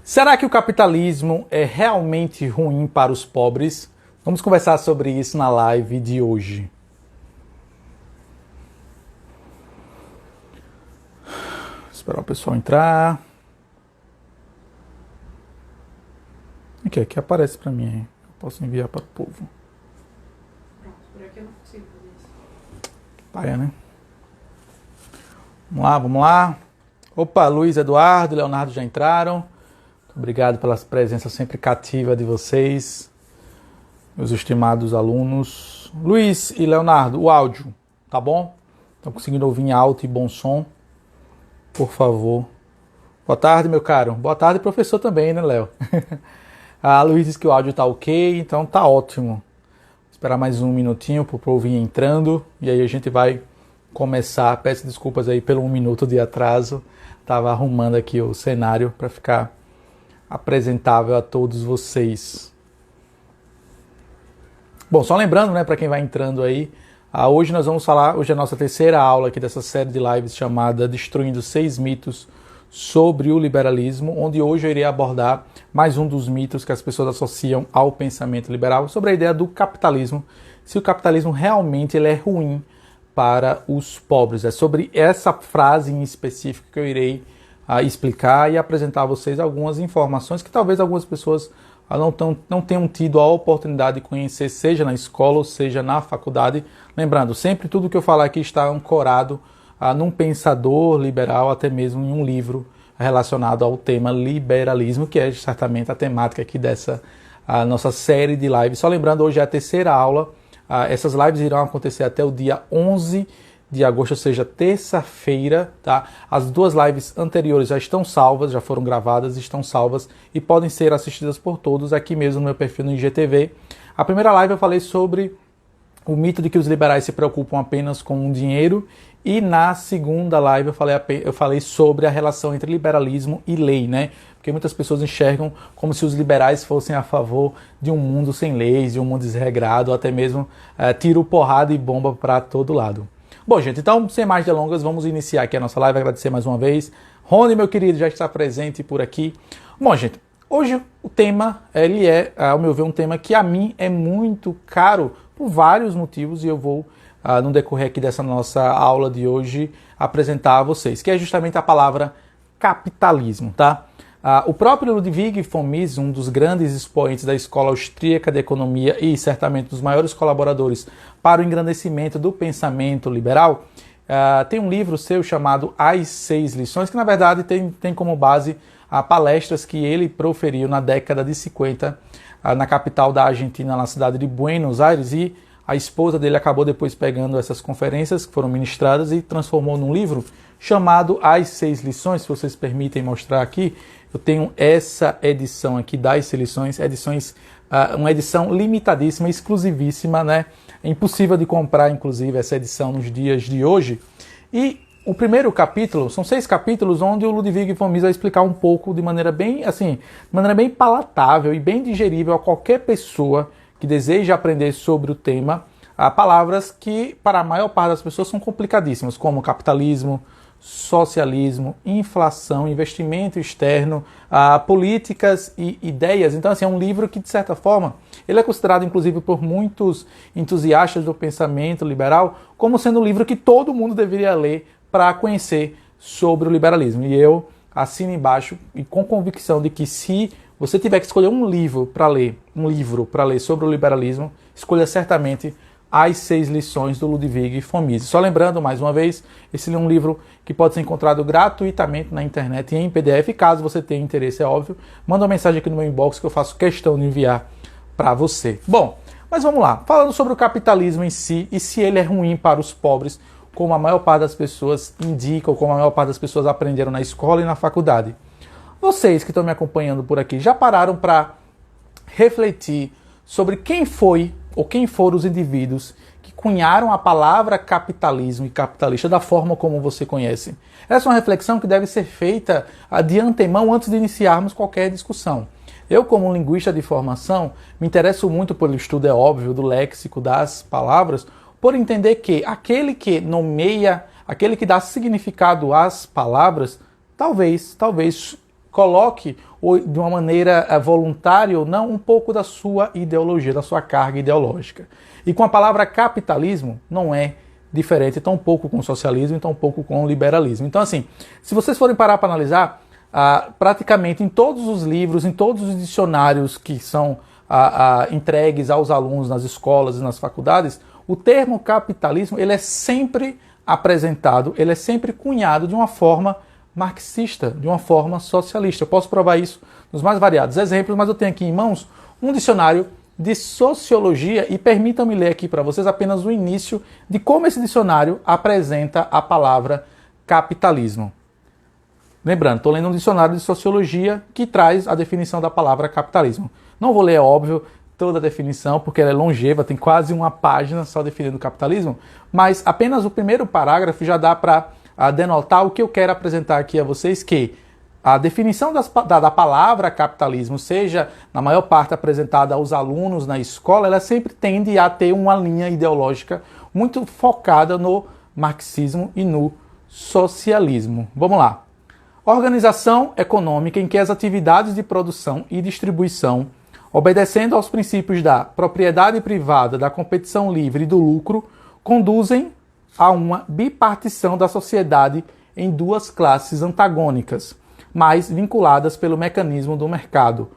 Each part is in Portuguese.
Será que o capitalismo é realmente ruim para os pobres? Vamos conversar sobre isso na live de hoje. Esperar o pessoal entrar. Aqui aparece para mim. Eu posso enviar para o povo. Pronto, por aqui eu não consigo fazer isso. Paia, né? Vamos lá. Opa, Luiz, Eduardo, Leonardo já entraram. Muito obrigado pela presença sempre cativa de vocês, meus estimados alunos. Luiz e Leonardo, o áudio, tá bom? Estão conseguindo ouvir em alto e bom som? Por favor. Boa tarde, meu caro. Boa tarde, professor também, né, Léo? A Luiz diz que o áudio tá ok, então tá ótimo. Vou esperar mais um minutinho pro povo vir entrando e aí a gente vai começar. Peço desculpas aí pelo 1 minuto de atraso. Tava arrumando aqui o cenário para ficar apresentável a todos vocês. Bom, só lembrando, né, para quem vai entrando aí, hoje nós vamos falar, hoje é a nossa terceira aula aqui dessa série de lives chamada Destruindo 6 Mitos sobre o Liberalismo, onde hoje eu irei abordar mais um dos mitos que as pessoas associam ao pensamento liberal, sobre a ideia do capitalismo, se o capitalismo realmente ele é ruim para os pobres. É sobre essa frase em específico que eu irei explicar e apresentar a vocês algumas informações que talvez algumas pessoas não tenham tido a oportunidade de conhecer, seja na escola ou seja na faculdade. Lembrando, sempre tudo que eu falar aqui está ancorado num pensador liberal, até mesmo em um livro relacionado ao tema liberalismo, que é certamente a temática aqui dessa nossa série de lives. Só lembrando, hoje é a terceira aula. Essas lives irão acontecer até o dia 11 de agosto, ou seja, terça-feira, tá? As duas lives anteriores já estão salvas, já foram gravadas, estão salvas e podem ser assistidas por todos aqui mesmo no meu perfil no IGTV. A primeira live eu falei sobre o mito de que os liberais se preocupam apenas com o dinheiro e na segunda live eu falei sobre a relação entre liberalismo e lei, né? Porque muitas pessoas enxergam como se os liberais fossem a favor de um mundo sem leis, de um mundo desregrado, ou até mesmo tiro, porrada e bomba para todo lado. Bom, gente, então, sem mais delongas, vamos iniciar aqui a nossa live. Agradecer mais uma vez. Rony, meu querido, já está presente por aqui. Bom, gente, hoje o tema, ele é, ao meu ver, um tema que a mim é muito caro por vários motivos e eu vou, no decorrer aqui dessa nossa aula de hoje, apresentar a vocês, que é justamente a palavra capitalismo, tá? O próprio Ludwig von Mises, um dos grandes expoentes da escola austríaca de economia e certamente dos maiores colaboradores para o engrandecimento do pensamento liberal, tem um livro seu chamado As 6 Lições, que na verdade tem como base palestras que ele proferiu na década de 50 na capital da Argentina, na cidade de Buenos Aires, e a esposa dele acabou depois pegando essas conferências que foram ministradas e transformou num livro chamado As 6 Lições. Se vocês permitem mostrar aqui, eu tenho essa edição aqui das lições, uma edição limitadíssima, exclusivíssima, né? É impossível de comprar, inclusive, essa edição nos dias de hoje. E o primeiro capítulo, são 6 capítulos, onde o Ludwig von Mises vai explicar um pouco de maneira bem palatável e bem digerível a qualquer pessoa que deseja aprender sobre o tema, palavras que, para a maior parte das pessoas, são complicadíssimas, como capitalismo, socialismo, inflação, investimento externo, políticas e ideias. Então, assim, é um livro que, de certa forma, ele é considerado, inclusive, por muitos entusiastas do pensamento liberal, como sendo um livro que todo mundo deveria ler para conhecer sobre o liberalismo. E eu assino embaixo e com convicção de que se você tiver que escolher um livro para ler sobre o liberalismo, escolha certamente As 6 Lições do Ludwig von Mises. Só lembrando, mais uma vez, esse é um livro que pode ser encontrado gratuitamente na internet e em PDF. Caso você tenha interesse, é óbvio, manda uma mensagem aqui no meu inbox que eu faço questão de enviar para você. Bom, mas vamos lá. Falando sobre o capitalismo em si e se ele é ruim para os pobres, como a maior parte das pessoas indicam, como a maior parte das pessoas aprenderam na escola e na faculdade. Vocês que estão me acompanhando por aqui já pararam para refletir sobre quem foi ou quem foram os indivíduos que cunharam a palavra capitalismo e capitalista da forma como você conhece? Essa é uma reflexão que deve ser feita de antemão antes de iniciarmos qualquer discussão. Eu, como linguista de formação, me interesso muito pelo estudo, é óbvio, do léxico das palavras, por entender que aquele que nomeia, aquele que dá significado às palavras, talvez coloque de uma maneira voluntária ou não um pouco da sua ideologia, da sua carga ideológica. E com a palavra capitalismo não é diferente tão pouco com o socialismo e tão pouco com o liberalismo. Então assim, se vocês forem parar para analisar, praticamente em todos os livros, em todos os dicionários que são entregues aos alunos nas escolas e nas faculdades, o termo capitalismo ele é sempre apresentado, ele é sempre cunhado de uma forma marxista, de uma forma socialista. Eu posso provar isso nos mais variados exemplos, mas eu tenho aqui em mãos um dicionário de sociologia e permitam-me ler aqui para vocês apenas o início de como esse dicionário apresenta a palavra capitalismo. Lembrando, estou lendo um dicionário de sociologia que traz a definição da palavra capitalismo. Não vou ler, é óbvio, toda a definição, porque ela é longeva, tem quase uma página só definindo o capitalismo, mas apenas o primeiro parágrafo já dá para denotar o que eu quero apresentar aqui a vocês, que a definição da palavra capitalismo, seja na maior parte apresentada aos alunos na escola, ela sempre tende a ter uma linha ideológica muito focada no marxismo e no socialismo. Vamos lá. Organização econômica em que as atividades de produção e distribuição, obedecendo aos princípios da propriedade privada, da competição livre e do lucro, conduzem a uma bipartição da sociedade em duas classes antagônicas, mas vinculadas pelo mecanismo do mercado.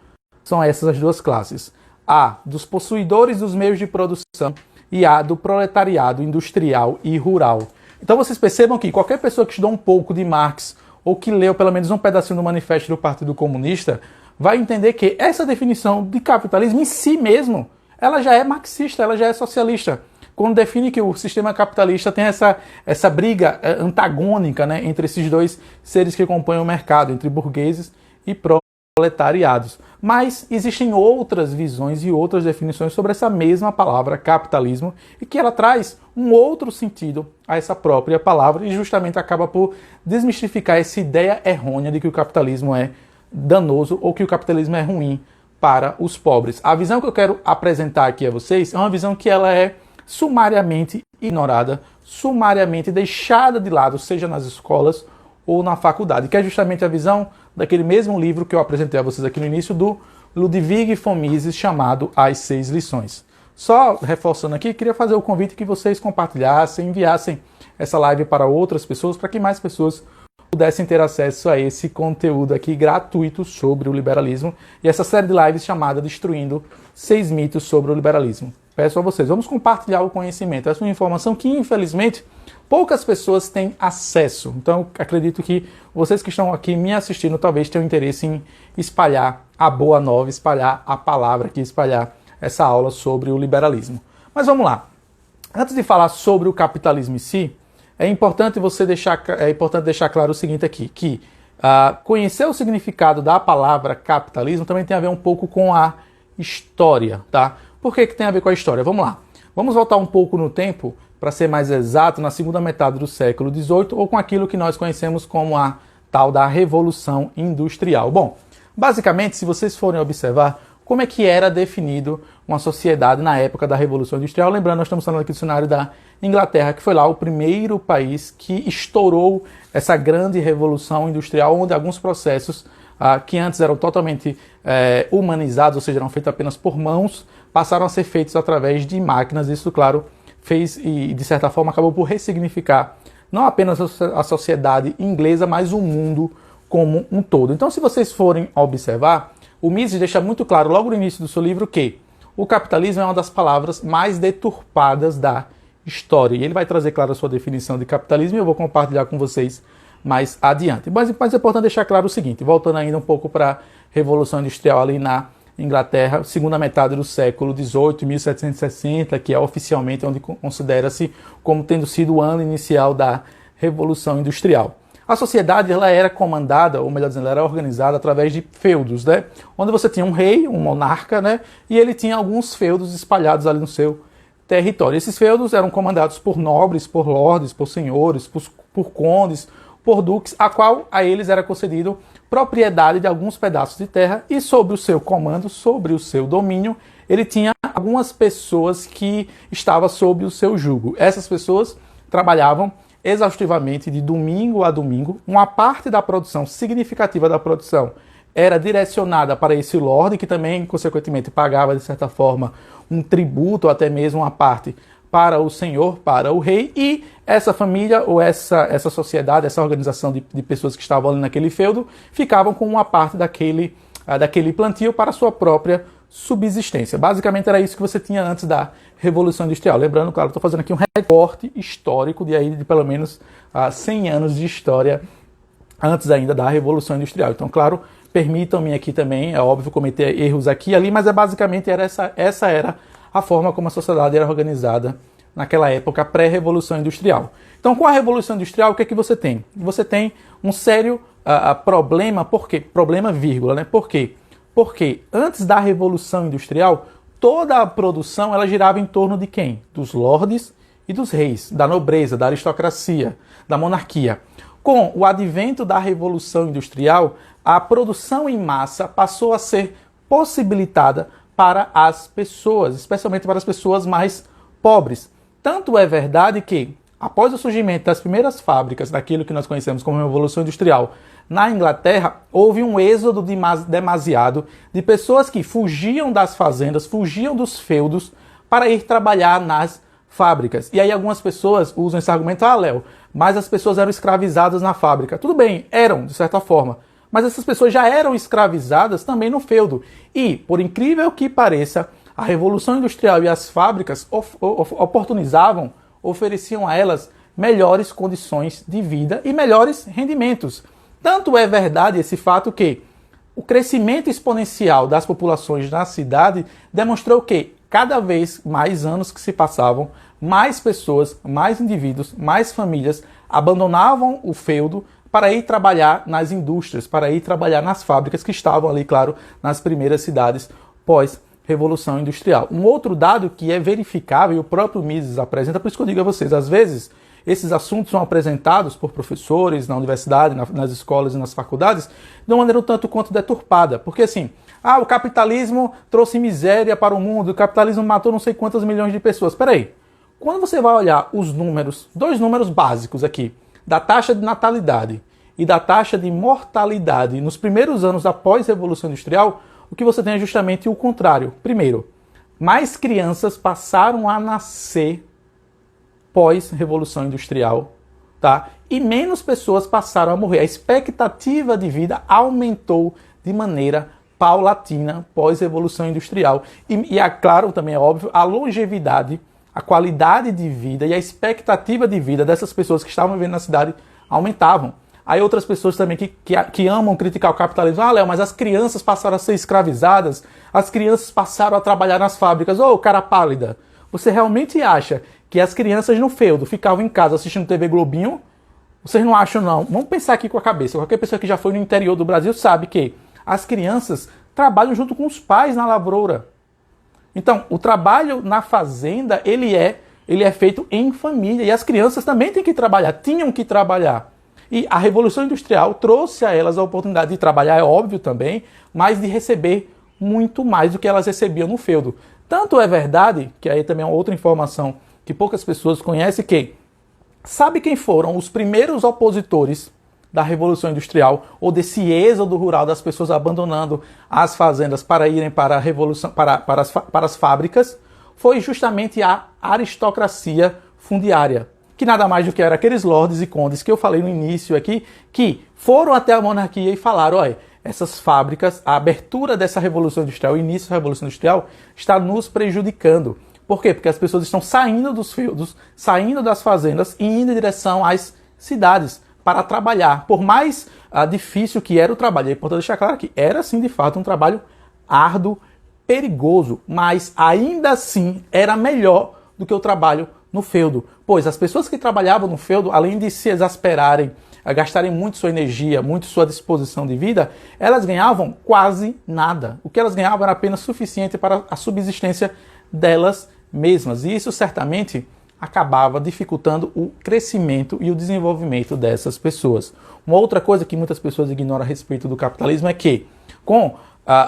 São essas as duas classes: a dos possuidores dos meios de produção e a do proletariado industrial e rural. Então vocês percebam que qualquer pessoa que estudou um pouco de Marx ou que leu pelo menos um pedacinho do manifesto do Partido Comunista, vai entender que essa definição de capitalismo em si mesmo, ela já é marxista, ela já é socialista. Quando define que o sistema capitalista tem essa briga antagônica, né, entre esses dois seres que compõem o mercado, entre burgueses e proletariados. Mas existem outras visões e outras definições sobre essa mesma palavra capitalismo e que ela traz um outro sentido a essa própria palavra e justamente acaba por desmistificar essa ideia errônea de que o capitalismo é danoso ou que o capitalismo é ruim para os pobres. A visão que eu quero apresentar aqui a vocês é uma visão que ela é sumariamente ignorada, sumariamente deixada de lado, seja nas escolas ou na faculdade, que é justamente a visão daquele mesmo livro que eu apresentei a vocês aqui no início, do Ludwig von Mises, chamado As 6 Lições. Só reforçando aqui, queria fazer o convite que vocês compartilhassem, enviassem essa live para outras pessoas, para que mais pessoas pudessem ter acesso a esse conteúdo aqui gratuito sobre o liberalismo e essa série de lives chamada Destruindo 6 Mitos sobre o Liberalismo. Peço a vocês, vamos compartilhar o conhecimento. Essa é uma informação que, infelizmente, poucas pessoas têm acesso. Então, acredito que vocês que estão aqui me assistindo talvez tenham interesse em espalhar a boa nova, espalhar a palavra aqui, espalhar essa aula sobre o liberalismo. Mas vamos lá. Antes de falar sobre o capitalismo em si, é importante deixar claro o seguinte aqui, que conhecer o significado da palavra capitalismo também tem a ver um pouco com a história, tá? Por que tem a ver com a história? Vamos lá. Vamos voltar um pouco no tempo, para ser mais exato, na segunda metade do século XVIII, ou com aquilo que nós conhecemos como a tal da Revolução Industrial. Bom, basicamente, se vocês forem observar como é que era definido uma sociedade na época da Revolução Industrial, lembrando, nós estamos falando aqui do cenário da Inglaterra, que foi lá o primeiro país que estourou essa grande Revolução Industrial, onde alguns processos que antes eram totalmente humanizados, ou seja, eram feitos apenas por mãos, passaram a ser feitos através de máquinas. Isso, claro, fez e, de certa forma, acabou por ressignificar não apenas a sociedade inglesa, mas o mundo como um todo. Então, se vocês forem observar, o Mises deixa muito claro, logo no início do seu livro, que o capitalismo é uma das palavras mais deturpadas da história. E ele vai trazer, claro, a sua definição de capitalismo e eu vou compartilhar com vocês mais adiante. Mas é importante deixar claro o seguinte, voltando ainda um pouco para a Revolução Industrial ali na Inglaterra, segunda metade do século XVIII, 1760, que é oficialmente onde considera-se como tendo sido o ano inicial da Revolução Industrial. A sociedade ela era comandada, ou melhor dizendo, ela era organizada através de feudos, né? Onde você tinha um rei, um monarca, né? E ele tinha alguns feudos espalhados ali no seu território. Esses feudos eram comandados por nobres, por lordes, por senhores, por condes, por duques, a qual a eles era concedido propriedade de alguns pedaços de terra e sobre o seu comando, sobre o seu domínio, ele tinha algumas pessoas que estavam sob o seu jugo. Essas pessoas trabalhavam exaustivamente de domingo a domingo. Uma parte da produção, significativa da produção, era direcionada para esse lorde, que também, consequentemente, pagava, de certa forma, um tributo, até mesmo uma parte, para o senhor, para o rei, e essa família, ou essa sociedade, essa organização de pessoas que estavam ali naquele feudo, ficavam com uma parte daquele plantio para a sua própria subsistência. Basicamente era isso que você tinha antes da Revolução Industrial. Lembrando, claro, estou fazendo aqui um recorte histórico de pelo menos 100 anos de história antes ainda da Revolução Industrial. Então, claro, permitam-me aqui também, é óbvio, cometer erros aqui e ali, mas basicamente essa era a forma como a sociedade era organizada naquela época pré-Revolução Industrial. Então, com a Revolução Industrial, o que é que você tem? Você tem um sério problema, por quê? Problema vírgula, né? Por quê? Porque antes da Revolução Industrial, toda a produção ela girava em torno de quem? Dos lordes e dos reis, da nobreza, da aristocracia, da monarquia. Com o advento da Revolução Industrial, a produção em massa passou a ser possibilitada para as pessoas, especialmente para as pessoas mais pobres. Tanto é verdade que, após o surgimento das primeiras fábricas, daquilo que nós conhecemos como Revolução Industrial, na Inglaterra, houve um êxodo demasiado de pessoas que fugiam das fazendas, fugiam dos feudos para ir trabalhar nas fábricas. E aí algumas pessoas usam esse argumento, Léo, mas as pessoas eram escravizadas na fábrica. Tudo bem, eram, de certa forma, mas essas pessoas já eram escravizadas também no feudo. E, por incrível que pareça, a Revolução Industrial e as fábricas ofereciam a elas melhores condições de vida e melhores rendimentos. Tanto é verdade esse fato que o crescimento exponencial das populações na cidade demonstrou que cada vez mais anos que se passavam, mais pessoas, mais indivíduos, mais famílias abandonavam o feudo para ir trabalhar nas indústrias, para ir trabalhar nas fábricas que estavam ali, claro, nas primeiras cidades pós-Revolução Industrial. Um outro dado que é verificável, e o próprio Mises apresenta, por isso que eu digo a vocês, às vezes esses assuntos são apresentados por professores na universidade, nas escolas e nas faculdades, de uma maneira um tanto quanto deturpada. Porque assim, o capitalismo trouxe miséria para o mundo, o capitalismo matou não sei quantas milhões de pessoas. Peraí, quando você vai olhar os números, dois números básicos aqui, da taxa de natalidade e da taxa de mortalidade nos primeiros anos após a Revolução Industrial, o que você tem é justamente o contrário. Primeiro, mais crianças passaram a nascer pós-Revolução Industrial, tá? E menos pessoas passaram a morrer. A expectativa de vida aumentou de maneira paulatina pós-Revolução Industrial. E é claro, também é óbvio, a longevidade, a qualidade de vida e a expectativa de vida dessas pessoas que estavam vivendo na cidade aumentavam. Aí outras pessoas também que amam criticar o capitalismo. Léo, mas as crianças passaram a ser escravizadas, as crianças passaram a trabalhar nas fábricas. Cara pálida, você realmente acha que as crianças no feudo ficavam em casa assistindo TV Globinho? Vocês não acham, não? Vamos pensar aqui com a cabeça. Qualquer pessoa que já foi no interior do Brasil sabe que as crianças trabalham junto com os pais na lavoura. Então, o trabalho na fazenda, ele é feito em família. E as crianças também têm que trabalhar, tinham que trabalhar. E a Revolução Industrial trouxe a elas a oportunidade de trabalhar, é óbvio também, mas de receber muito mais do que elas recebiam no feudo. Tanto é verdade, que aí também é outra informação que poucas pessoas conhecem, que sabe quem foram os primeiros opositores da Revolução Industrial, ou desse êxodo rural das pessoas abandonando as fazendas para irem para a revolução, para as fábricas? Foi justamente a aristocracia fundiária, que nada mais do que eram aqueles lordes e condes que eu falei no início aqui, que foram até a monarquia e falaram, olha, essas fábricas, a abertura dessa Revolução Industrial, o início da Revolução Industrial, está nos prejudicando. Por quê? Porque as pessoas estão saindo dos feudos, saindo das fazendas e indo em direção às cidades para trabalhar. Por mais difícil que era o trabalho, é importante deixar claro que era sim de fato um trabalho árduo, perigoso, mas ainda assim era melhor do que o trabalho no feudo. Pois as pessoas que trabalhavam no feudo, além de se exasperarem, gastarem muito sua energia, muito sua disposição de vida, elas ganhavam quase nada. O que elas ganhavam era apenas suficiente para a subsistência delas mesmas. E isso certamente acabava dificultando o crescimento e o desenvolvimento dessas pessoas. Uma outra coisa que muitas pessoas ignoram a respeito do capitalismo é que, com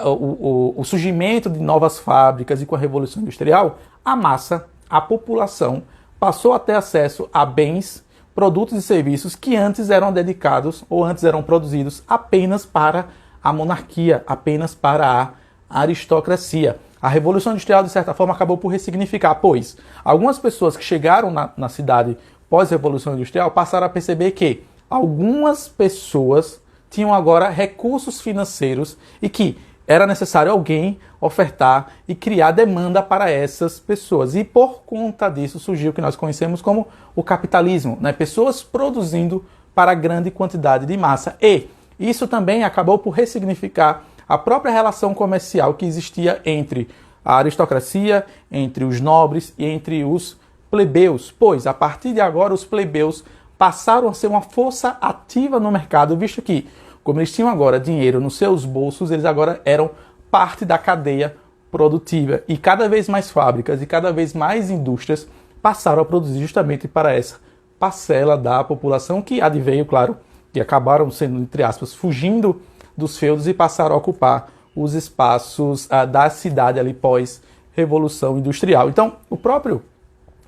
o surgimento de novas fábricas e com a Revolução Industrial, a massa, a população, passou a ter acesso a bens produtos e serviços que antes eram dedicados ou antes eram produzidos apenas para a monarquia, apenas para a aristocracia. A Revolução Industrial, de certa forma, acabou por ressignificar, pois algumas pessoas que chegaram na cidade pós-Revolução Industrial passaram a perceber que algumas pessoas tinham agora recursos financeiros e que era necessário alguém ofertar e criar demanda para essas pessoas. E por conta disso surgiu o que nós conhecemos como o capitalismo, né? Pessoas produzindo para grande quantidade de massa. E isso também acabou por ressignificar a própria relação comercial que existia entre a aristocracia, entre os nobres e entre os plebeus, pois a partir de agora os plebeus passaram a ser uma força ativa no mercado, visto que, como eles tinham agora dinheiro nos seus bolsos, eles agora eram parte da cadeia produtiva. E cada vez mais fábricas e cada vez mais indústrias passaram a produzir justamente para essa parcela da população que adveio, claro, que acabaram sendo, entre aspas, fugindo dos feudos e passaram a ocupar os espaços da cidade ali pós-Revolução Industrial. Então, o próprio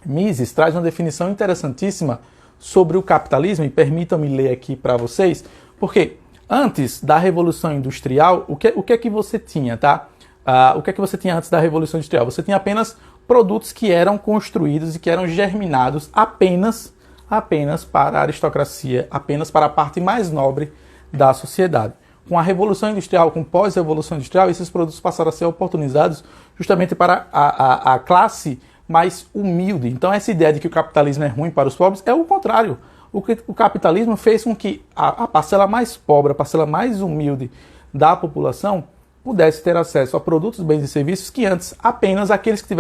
Mises traz uma definição interessantíssima sobre o capitalismo, e permitam-me ler aqui para vocês, porque antes da Revolução Industrial, o que é que você tinha, tá? O que é que você tinha antes da Revolução Industrial? Você tinha apenas produtos que eram construídos e que eram germinados apenas para a aristocracia, apenas para a parte mais nobre da sociedade. Com a Revolução Industrial, com pós-Revolução Industrial, esses produtos passaram a ser oportunizados justamente para a classe mais humilde. Então essa ideia de que o capitalismo é ruim para os pobres é o contrário. O capitalismo fez com que a parcela mais pobre, a parcela mais humilde da população pudesse ter acesso a produtos, bens e serviços que antes apenas aqueles que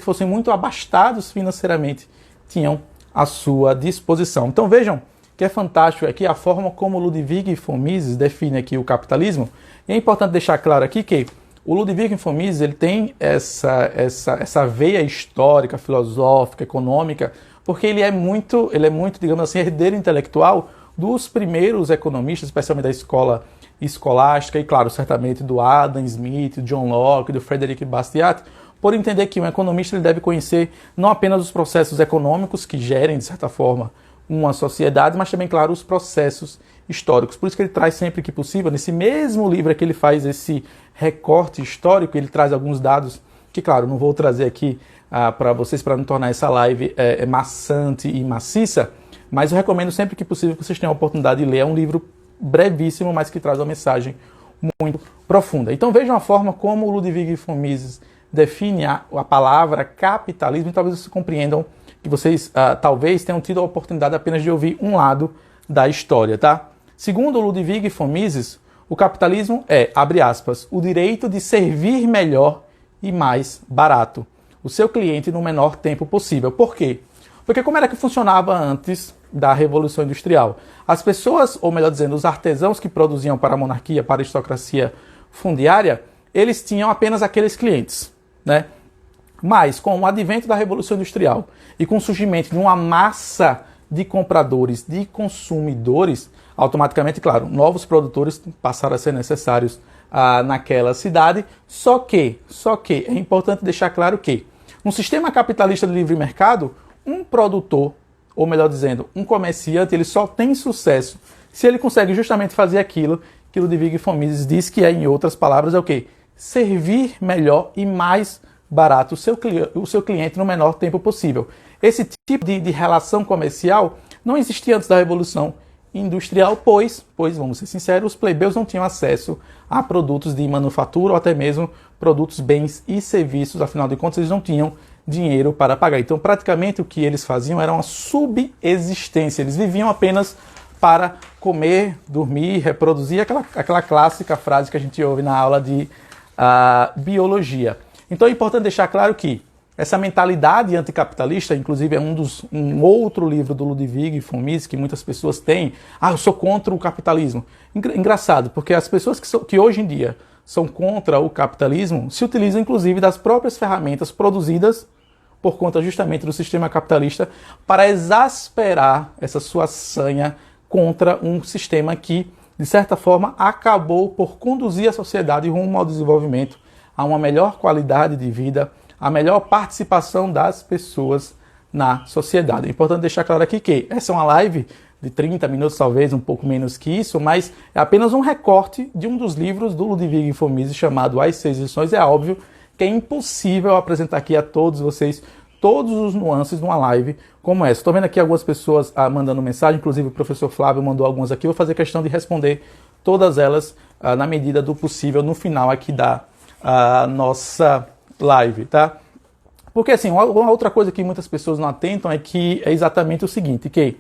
fossem muito abastados financeiramente tinham à sua disposição. Então vejam que é fantástico aqui a forma como Ludwig von Mises define aqui o capitalismo. E é importante deixar claro aqui que o Ludwig von Mises ele tem essa veia histórica, filosófica, econômica, porque ele é muito, digamos assim, herdeiro intelectual dos primeiros economistas, especialmente da escola escolástica, e claro, certamente do Adam Smith, John Locke, do Frederic Bastiat, por entender que um economista ele deve conhecer não apenas os processos econômicos que gerem, de certa forma, uma sociedade, mas também, claro, os processos históricos. Por isso que ele traz sempre que possível, nesse mesmo livro que ele faz esse recorte histórico, ele traz alguns dados que, claro, não vou trazer aqui para vocês para não tornar essa live maçante e maciça, mas eu recomendo sempre que possível que vocês tenham a oportunidade de ler. É um livro brevíssimo, mas que traz uma mensagem muito profunda. Então vejam a forma como o Ludwig von Mises define a palavra capitalismo, e talvez vocês compreendam que vocês talvez tenham tido a oportunidade apenas de ouvir um lado da história, tá? Segundo Ludwig von Mises, o capitalismo é, abre aspas, o direito de servir melhor e mais barato o seu cliente no menor tempo possível. Por quê? Porque como era que funcionava antes da Revolução Industrial? As pessoas, ou melhor dizendo, os artesãos que produziam para a monarquia, para a aristocracia fundiária, eles tinham apenas aqueles clientes, né? Mas com o advento da Revolução Industrial e com o surgimento de uma massa de compradores, de consumidores, automaticamente, claro, novos produtores passaram a ser necessários naquela cidade. Só que é importante deixar claro que no sistema capitalista de livre mercado, um produtor, ou melhor dizendo, um comerciante, ele só tem sucesso se ele consegue justamente fazer aquilo que Ludwig von Mises diz que é, em outras palavras, é o quê? Servir melhor e mais barato o seu cliente no menor tempo possível. Esse tipo de relação comercial não existia antes da Revolução Industrial, pois, vamos ser sinceros, os plebeus não tinham acesso a produtos de manufatura ou até mesmo produtos, bens e serviços, afinal de contas eles não tinham dinheiro para pagar. Então praticamente o que eles faziam era uma subsistência, eles viviam apenas para comer, dormir, reproduzir, aquela clássica frase que a gente ouve na aula de biologia. Então é importante deixar claro que essa mentalidade anticapitalista, inclusive é um outro livro do Ludwig von Mises que muitas pessoas têm, eu sou contra o capitalismo. Engraçado, porque as pessoas que hoje em dia são contra o capitalismo se utilizam inclusive das próprias ferramentas produzidas por conta justamente do sistema capitalista para exasperar essa sua sanha contra um sistema que, de certa forma, acabou por conduzir a sociedade rumo ao desenvolvimento, a uma melhor qualidade de vida, a melhor participação das pessoas na sociedade. É importante deixar claro aqui que essa é uma live de 30 minutos, talvez um pouco menos que isso, mas é apenas um recorte de um dos livros do Ludwig von Mises chamado As Seis Lições. É óbvio que é impossível apresentar aqui a todos vocês todos os nuances de uma live como essa. Estou vendo aqui algumas pessoas mandando mensagem, inclusive o professor Flávio mandou algumas aqui. Vou fazer questão de responder todas elas na medida do possível no final aqui da nossa live, tá? Porque assim, uma outra coisa que muitas pessoas não atentam é que é exatamente o seguinte, que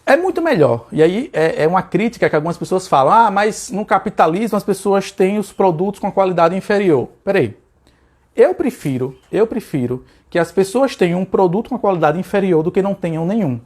é muito melhor, e aí é uma crítica que algumas pessoas falam, mas no capitalismo as pessoas têm os produtos com qualidade inferior. Peraí, eu prefiro que as pessoas tenham um produto com qualidade inferior do que não tenham nenhum.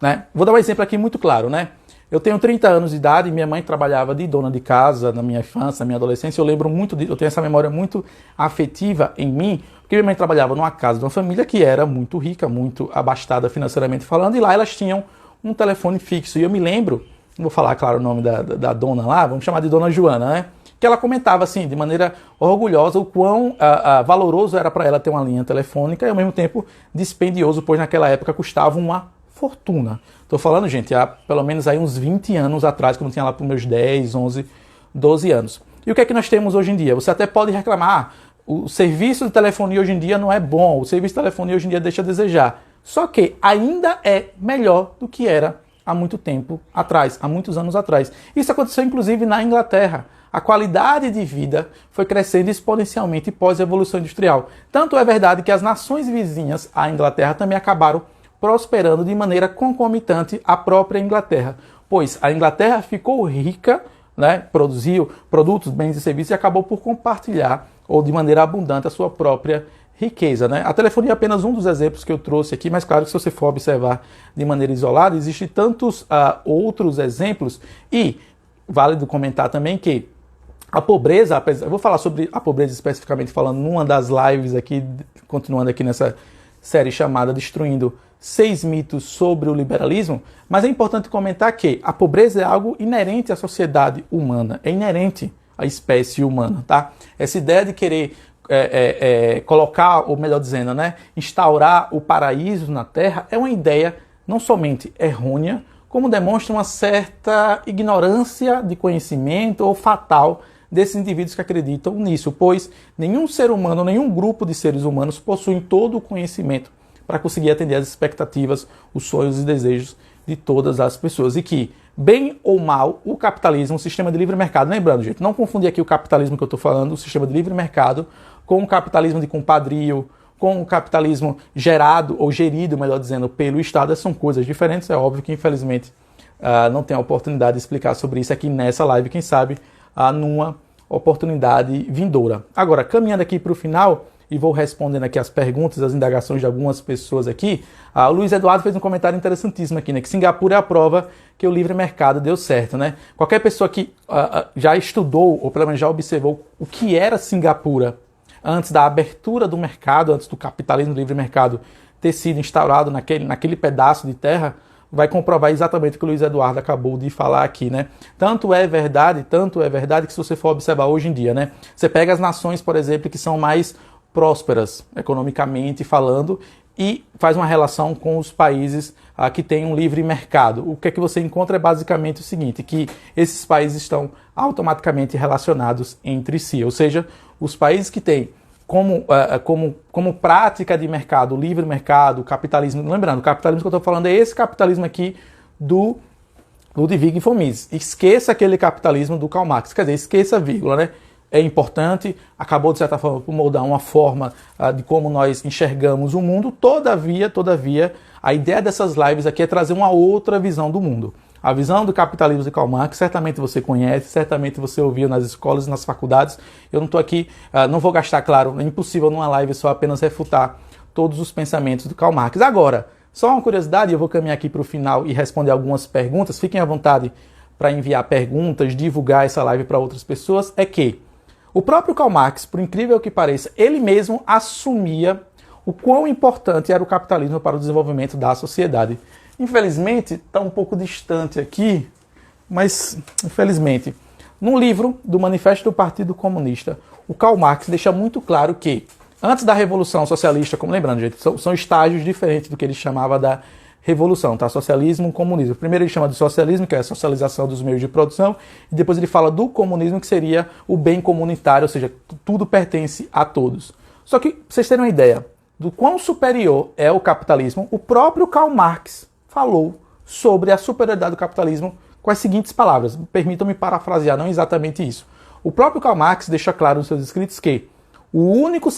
Né? Vou dar um exemplo aqui muito claro, né? Eu tenho 30 anos de idade e minha mãe trabalhava de dona de casa na minha infância, na minha adolescência. Eu lembro muito disso, eu tenho essa memória muito afetiva em mim, porque minha mãe trabalhava numa casa de uma família que era muito rica, muito abastada financeiramente falando, e lá elas tinham um telefone fixo. E eu me lembro, não vou falar, claro, o nome da dona lá, vamos chamar de Dona Joana, né? Que ela comentava, assim, de maneira orgulhosa, o quão valoroso era para ela ter uma linha telefônica e, ao mesmo tempo, dispendioso, pois naquela época custava uma fortuna. Estou falando, gente, há pelo menos aí uns 20 anos atrás, quando eu tinha lá para os meus 10, 11, 12 anos. E o que é que nós temos hoje em dia? Você até pode reclamar, o serviço de telefonia hoje em dia não é bom, o serviço de telefonia hoje em dia deixa a desejar. Só que ainda é melhor do que era há muito tempo atrás, há muitos anos atrás. Isso aconteceu, inclusive, na Inglaterra. A qualidade de vida foi crescendo exponencialmente pós-evolução industrial. Tanto é verdade que as nações vizinhas à Inglaterra também acabaram prosperando de maneira concomitante à própria Inglaterra, pois a Inglaterra ficou rica, né, produziu produtos, bens e serviços e acabou por compartilhar, ou de maneira abundante, a sua própria riqueza. Né? A telefonia é apenas um dos exemplos que eu trouxe aqui, mas claro que se você for observar de maneira isolada, existem tantos outros exemplos, e válido comentar também que a pobreza, eu vou falar sobre a pobreza especificamente falando numa das lives aqui, continuando aqui nessa série chamada Destruindo 6 mitos sobre o liberalismo, mas é importante comentar que a pobreza é algo inerente à sociedade humana, é inerente à espécie humana, tá? Essa ideia de querer colocar, ou melhor dizendo, né, instaurar o paraíso na Terra é uma ideia não somente errônea, como demonstra uma certa ignorância de conhecimento ou fatal desses indivíduos que acreditam nisso, pois nenhum ser humano, nenhum grupo de seres humanos possuem todo o conhecimento para conseguir atender às expectativas, os sonhos e desejos de todas as pessoas. E que, bem ou mal, o capitalismo, o sistema de livre mercado, lembrando, gente, não confundir aqui o capitalismo que eu estou falando, o sistema de livre mercado, com o capitalismo de compadrio, com o capitalismo gerado, ou gerido, melhor dizendo, pelo Estado. Essas são coisas diferentes, é óbvio que, infelizmente, não tenho a oportunidade de explicar sobre isso aqui nessa live, quem sabe, numa oportunidade vindoura. Agora, caminhando aqui para o final, e vou respondendo aqui as perguntas, as indagações de algumas pessoas aqui, o Luiz Eduardo fez um comentário interessantíssimo aqui, né? Que Singapura é a prova que o livre mercado deu certo, né? Qualquer pessoa que já estudou, ou pelo menos já observou o que era Singapura antes da abertura do mercado, antes do capitalismo do livre mercado ter sido instaurado naquele pedaço de terra, vai comprovar exatamente o que o Luiz Eduardo acabou de falar aqui, né? Tanto é verdade que se você for observar hoje em dia, né? Você pega as nações, por exemplo, que são mais prósperas, economicamente falando, e faz uma relação com os países que têm um livre mercado. O que é que você encontra é basicamente o seguinte, que esses países estão automaticamente relacionados entre si, ou seja, os países que têm como prática de mercado, o livre mercado, o capitalismo, lembrando, o capitalismo que eu estou falando é esse capitalismo aqui do Ludwig von Mises. Esqueça aquele capitalismo do Karl Marx, quer dizer, esqueça a vírgula, né? É importante, acabou de certa forma por moldar uma forma de como nós enxergamos o mundo, todavia, a ideia dessas lives aqui é trazer uma outra visão do mundo. A visão do capitalismo de Karl Marx, certamente você conhece, certamente você ouviu nas escolas e nas faculdades. Eu não estou aqui, não vou gastar, claro, é impossível numa live só apenas refutar todos os pensamentos do Karl Marx. Agora, só uma curiosidade, eu vou caminhar aqui para o final e responder algumas perguntas. Fiquem à vontade para enviar perguntas, divulgar essa live para outras pessoas, é que o próprio Karl Marx, por incrível que pareça, ele mesmo assumia o quão importante era o capitalismo para o desenvolvimento da sociedade. Infelizmente, está um pouco distante aqui, mas, infelizmente, no livro do Manifesto do Partido Comunista, o Karl Marx deixa muito claro que Antes da Revolução Socialista, como lembrando, gente, são estágios diferentes do que ele chamava da Revolução, tá? Socialismo e comunismo. Primeiro ele chama de socialismo, que é a socialização dos meios de produção, e depois ele fala do comunismo, que seria o bem comunitário, ou seja, tudo pertence a todos. Só que, pra vocês terem uma ideia do quão superior é o capitalismo, o próprio Karl Marx falou sobre a superioridade do capitalismo com as seguintes palavras. Permitam-me parafrasear, não exatamente isso. O próprio Karl Marx deixa claro nos seus escritos que o único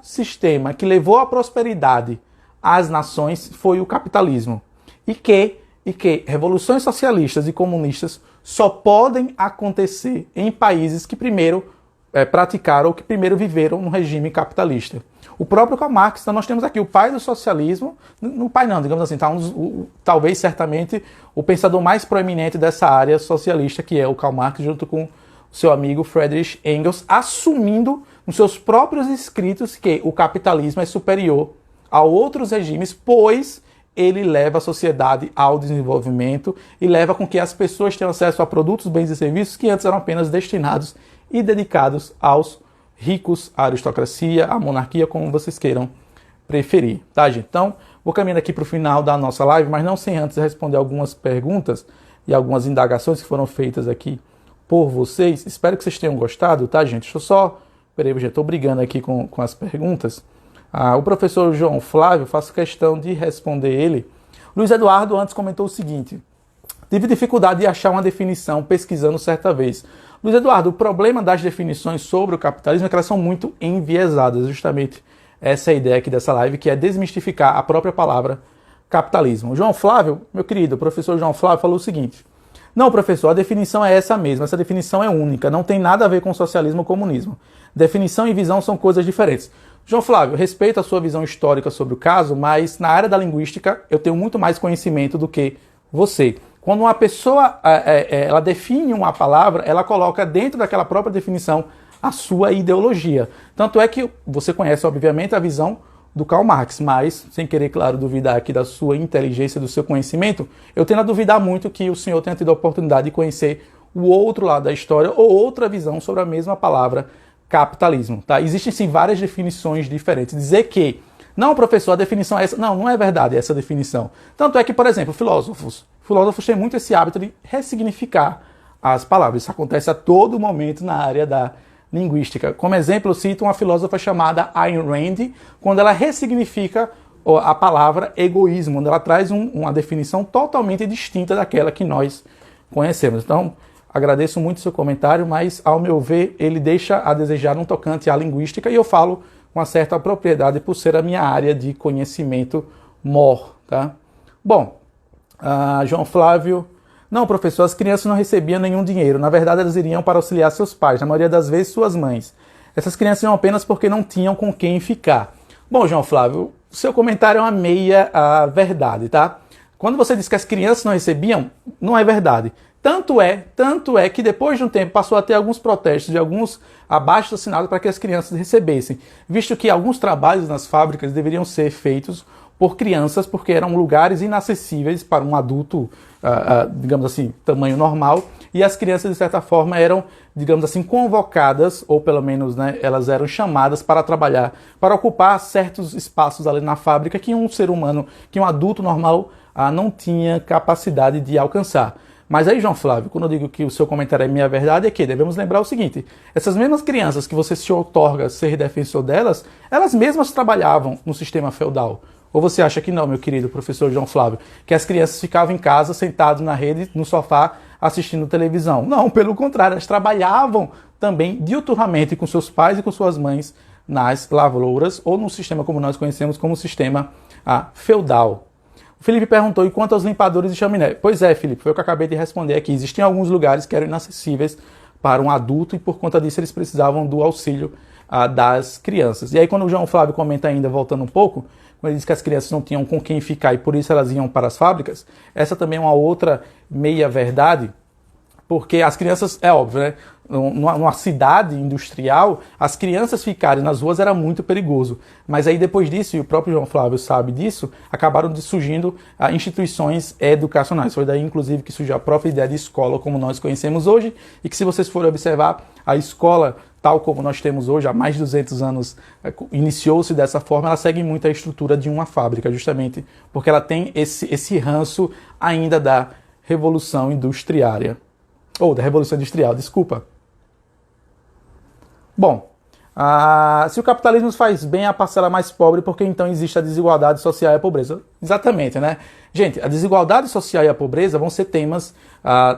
sistema que levou à prosperidade às nações foi o capitalismo. E que revoluções socialistas e comunistas só podem acontecer em países que primeiro praticaram ou que primeiro viveram no regime capitalista. O próprio Karl Marx, então nós temos aqui o pai do socialismo, no pai não, digamos assim, tá talvez certamente o pensador mais proeminente dessa área socialista, que é o Karl Marx, junto com o seu amigo Friedrich Engels, assumindo nos seus próprios escritos que o capitalismo é superior a outros regimes, pois ele leva a sociedade ao desenvolvimento e leva com que as pessoas tenham acesso a produtos, bens e serviços que antes eram apenas destinados e dedicados aos ricos, à aristocracia, à monarquia, como vocês queiram preferir, tá, gente? Então, vou caminhando aqui para o final da nossa live, mas não sem antes responder algumas perguntas e algumas indagações que foram feitas aqui por vocês. Espero que vocês tenham gostado, tá, gente? Deixa eu só... Peraí, já estou brigando aqui com as perguntas. O professor João Flávio, faço questão de responder ele. Luiz Eduardo antes comentou o seguinte: tive dificuldade de achar uma definição pesquisando certa vez. Luiz Eduardo, o problema das definições sobre o capitalismo é que elas são muito enviesadas. Justamente essa é a ideia aqui dessa live, que é desmistificar a própria palavra capitalismo. O João Flávio, meu querido, o professor João Flávio falou o seguinte: não, professor, a definição é essa mesma, essa definição é única, não tem nada a ver com socialismo ou comunismo. Definição e visão são coisas diferentes. João Flávio, respeito a sua visão histórica sobre o caso, mas na área da linguística eu tenho muito mais conhecimento do que você. Quando uma pessoa ela define uma palavra, ela coloca dentro daquela própria definição a sua ideologia. Tanto é que você conhece, obviamente, a visão do Karl Marx, mas, sem querer, claro, duvidar aqui da sua inteligência, do seu conhecimento, eu tendo a duvidar muito que o senhor tenha tido a oportunidade de conhecer o outro lado da história ou outra visão sobre a mesma palavra capitalismo. Tá? Existem, sim, várias definições diferentes. Dizer que, não, professor, a definição é essa. Não, não é verdade essa definição. Tanto é que, por exemplo, filósofos têm muito esse hábito de ressignificar as palavras. Isso acontece a todo momento na área da linguística. Como exemplo, eu cito uma filósofa chamada Ayn Rand, quando ela ressignifica a palavra egoísmo, onde ela traz uma definição totalmente distinta daquela que nós conhecemos. Então, agradeço muito o seu comentário, mas, ao meu ver, ele deixa a desejar no tocante à linguística, e eu falo com uma certa propriedade por ser a minha área de conhecimento mor. Tá? Bom, João Flávio... Não, professor, as crianças não recebiam nenhum dinheiro. Na verdade, elas iriam para auxiliar seus pais, na maioria das vezes suas mães. Essas crianças iam apenas porque não tinham com quem ficar. Bom, João Flávio, o seu comentário é uma meia verdade, tá? Quando você diz que as crianças não recebiam, não é verdade. Tanto é que depois de um tempo passou a ter alguns protestos de alguns abaixo-assinados para que as crianças recebessem, visto que alguns trabalhos nas fábricas deveriam ser feitos por crianças, porque eram lugares inacessíveis para um adulto, digamos assim, tamanho normal, e as crianças, de certa forma, eram, digamos assim, convocadas, ou pelo menos, né, elas eram chamadas para trabalhar, para ocupar certos espaços ali na fábrica que um ser humano, que um adulto normal não tinha capacidade de alcançar. Mas aí, João Flávio, quando eu digo que o seu comentário é minha verdade, é que devemos lembrar o seguinte: essas mesmas crianças que você se outorga ser defensor delas, elas mesmas trabalhavam no sistema feudal. Ou você acha que não, meu querido professor João Flávio, que as crianças ficavam em casa, sentadas na rede, no sofá, assistindo televisão? Não, pelo contrário, elas trabalhavam também diuturnamente com seus pais e com suas mães nas lavouras, ou no sistema como nós conhecemos como sistema feudal. O Felipe perguntou, e quanto aos limpadores de chaminé? Pois é, Felipe, foi o que eu acabei de responder aqui. Existiam alguns lugares que eram inacessíveis para um adulto, e por conta disso eles precisavam do auxílio das crianças. E aí, quando o João Flávio comenta ainda, voltando um pouco, quando ele diz que as crianças não tinham com quem ficar e por isso elas iam para as fábricas, essa também é uma outra meia-verdade, porque as crianças, é óbvio, né? Numa cidade industrial, as crianças ficarem nas ruas era muito perigoso. Mas aí depois disso, e o próprio João Flávio sabe disso, acabaram surgindo instituições educacionais. Foi daí, inclusive, que surgiu a própria ideia de escola como nós conhecemos hoje, e que se vocês forem observar, a escola, tal como nós temos hoje, há mais de 200 anos, iniciou-se dessa forma, ela segue muito a estrutura de uma fábrica, justamente porque ela tem esse ranço ainda da Revolução Industriária. Ou da Revolução Industrial, desculpa. Bom, se o capitalismo faz bem à parcela mais pobre, por que então existe a desigualdade social e a pobreza? Exatamente, né? Gente, a desigualdade social e a pobreza vão ser temas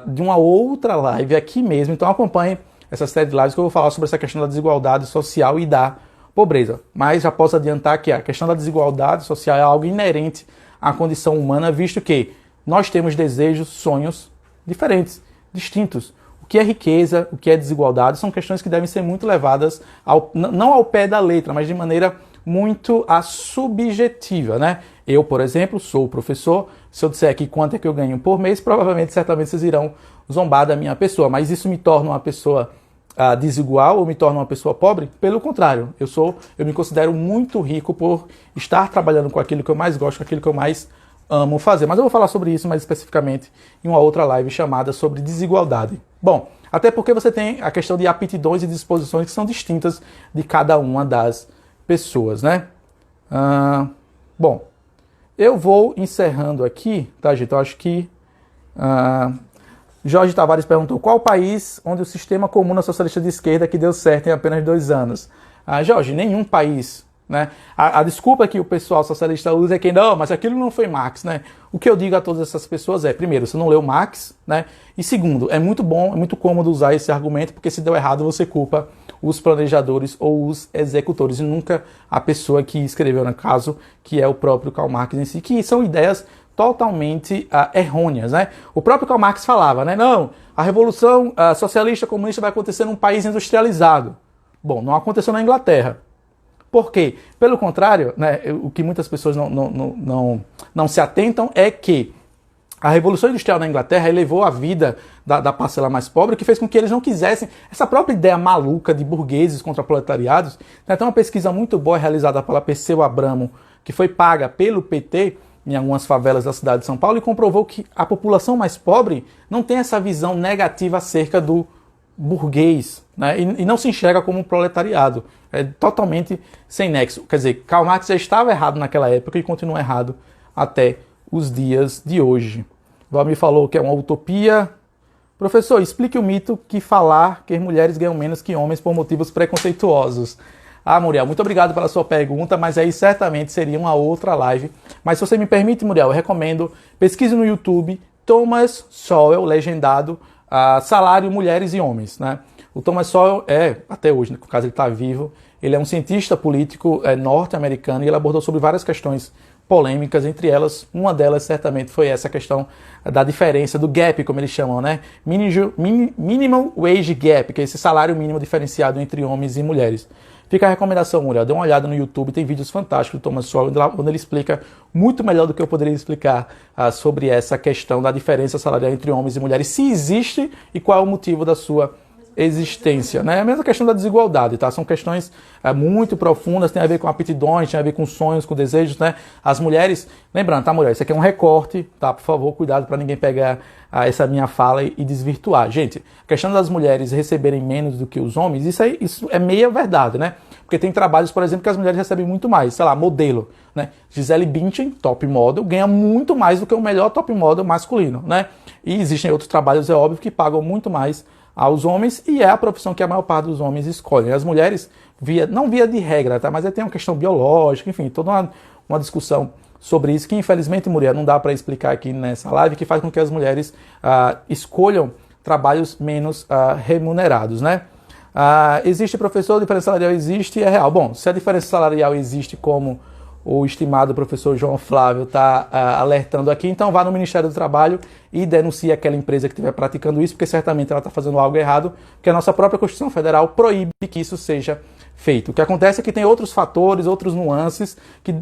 de uma outra live aqui mesmo, então acompanhe essa série de lives que eu vou falar sobre essa questão da desigualdade social e da pobreza. Mas já posso adiantar que a questão da desigualdade social é algo inerente à condição humana, visto que nós temos desejos, sonhos diferentes, distintos. O que é riqueza, o que é desigualdade, são questões que devem ser muito levadas, não ao pé da letra, mas de maneira muito subjetiva, né? Eu, por exemplo, sou professor, se eu disser aqui quanto é que eu ganho por mês, provavelmente, certamente vocês irão zombar da minha pessoa, mas isso me torna uma pessoa desigual ou me torna uma pessoa pobre? Pelo contrário, eu me considero muito rico por estar trabalhando com aquilo que eu mais gosto, com aquilo que eu mais amo fazer. Mas eu vou falar sobre isso mais especificamente em uma outra live chamada sobre desigualdade. Bom, até porque você tem a questão de aptidões e disposições que são distintas de cada uma das pessoas, né? Bom, eu vou encerrando aqui, tá, gente? Eu acho que Jorge Tavares perguntou qual o país onde o sistema comuna socialista de esquerda que deu certo em apenas 2 anos. Jorge, nenhum país, né? A desculpa que o pessoal socialista usa é que não, mas aquilo não foi Marx, né? O que eu digo a todas essas pessoas é, primeiro, você não leu Marx, né? E segundo, é muito bom, é muito cômodo usar esse argumento, porque se deu errado você culpa os planejadores ou os executores, e nunca a pessoa que escreveu, no caso, que é o próprio Karl Marx em si, que são ideias totalmente errôneas, né? O próprio Karl Marx falava, né? Não, a revolução socialista comunista vai acontecer num país industrializado. Bom, não aconteceu na Inglaterra. Por quê? Pelo contrário, né, o que muitas pessoas não se atentam é que a Revolução Industrial na Inglaterra elevou a vida da parcela mais pobre, que fez com que eles não quisessem essa própria ideia maluca de burgueses contra proletariados. Tem até uma pesquisa muito boa realizada pela Perseu Abramo, que foi paga pelo PT em algumas favelas da cidade de São Paulo, e comprovou que a população mais pobre não tem essa visão negativa acerca do burguês, né? E não se enxerga como um proletariado. É totalmente sem nexo. Quer dizer, Karl Marx já estava errado naquela época e continua errado até os dias de hoje. Valmir falou que é uma utopia. Professor, explique o mito que falar que mulheres ganham menos que homens por motivos preconceituosos. Muriel, muito obrigado pela sua pergunta, mas aí certamente seria uma outra live. Mas se você me permite, Muriel, eu recomendo, pesquise no YouTube, Thomas Sowell, legendado, Salário, Mulheres e Homens, né? O Thomas Sowell até hoje, no caso ele está vivo, ele é um cientista político norte-americano e ele abordou sobre várias questões polêmicas, entre elas, uma delas certamente foi essa questão da diferença, do gap, como eles chamam, né? Minimum Wage Gap, que é esse salário mínimo diferenciado entre homens e mulheres. Fica a recomendação, mulher, dê uma olhada no YouTube, tem vídeos fantásticos do Thomas Sowell, onde ele explica muito melhor do que eu poderia explicar sobre essa questão da diferença salarial entre homens e mulheres, se existe e qual é o motivo da sua existência, né? A mesma questão da desigualdade, tá? São questões muito profundas, tem a ver com aptidões, tem a ver com sonhos, com desejos, né? As mulheres, lembrando, tá, mulher? Isso aqui é um recorte, tá? Por favor, cuidado para ninguém pegar essa minha fala e desvirtuar. Gente, a questão das mulheres receberem menos do que os homens, isso é meia verdade, né? Porque tem trabalhos, por exemplo, que as mulheres recebem muito mais, sei lá, modelo, né? Gisele Bündchen, top model, ganha muito mais do que o melhor top model masculino, né? E existem outros trabalhos, é óbvio, que pagam muito mais aos homens, e é a profissão que a maior parte dos homens escolhem. As mulheres, não via de regra, tá? Mas aí tem uma questão biológica, enfim, toda uma discussão sobre isso, que infelizmente, mulher, não dá para explicar aqui nessa live, que faz com que as mulheres escolham trabalhos menos remunerados, né? Existe, professor, a diferença salarial existe e é real. Bom, se a diferença salarial existe, como o estimado professor João Flávio está alertando aqui, então vá no Ministério do Trabalho e denuncie aquela empresa que estiver praticando isso, porque certamente ela está fazendo algo errado, porque a nossa própria Constituição Federal proíbe que isso seja feito. O que acontece é que tem outros fatores, outros nuances que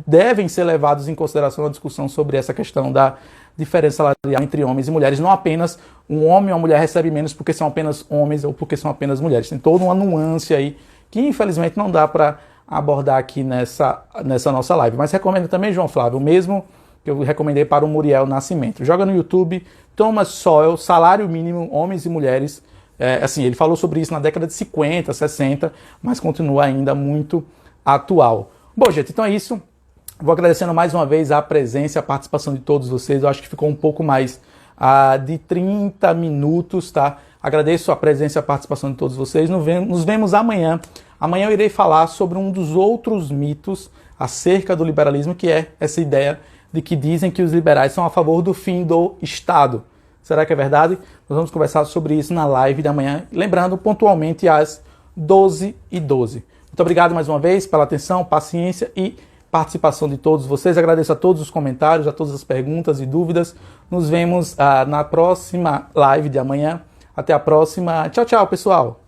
devem ser levados em consideração na discussão sobre essa questão da diferença salarial entre homens e mulheres. Não apenas um homem ou uma mulher recebe menos porque são apenas homens ou porque são apenas mulheres. Tem toda uma nuance aí que infelizmente não dá para abordar aqui nessa nossa live. Mas recomendo também, João Flávio, o mesmo que eu recomendei para o Muriel Nascimento. Joga no YouTube, Thomas Sowell, salário mínimo, homens e mulheres. Assim, ele falou sobre isso na década de 50, 60, mas continua ainda muito atual. Bom, gente, então é isso. Vou agradecendo mais uma vez a presença e a participação de todos vocês. Eu acho que ficou um pouco mais de 30 minutos, tá? Agradeço a presença e a participação de todos vocês. Nos vemos amanhã. Amanhã eu irei falar sobre um dos outros mitos acerca do liberalismo, que é essa ideia de que dizem que os liberais são a favor do fim do Estado. Será que é verdade? Nós vamos conversar sobre isso na live de amanhã, lembrando pontualmente às 12h12. Muito obrigado mais uma vez pela atenção, paciência e participação de todos vocês. Agradeço a todos os comentários, a todas as perguntas e dúvidas. Nos vemos na próxima live de amanhã. Até a próxima. Tchau, tchau, pessoal.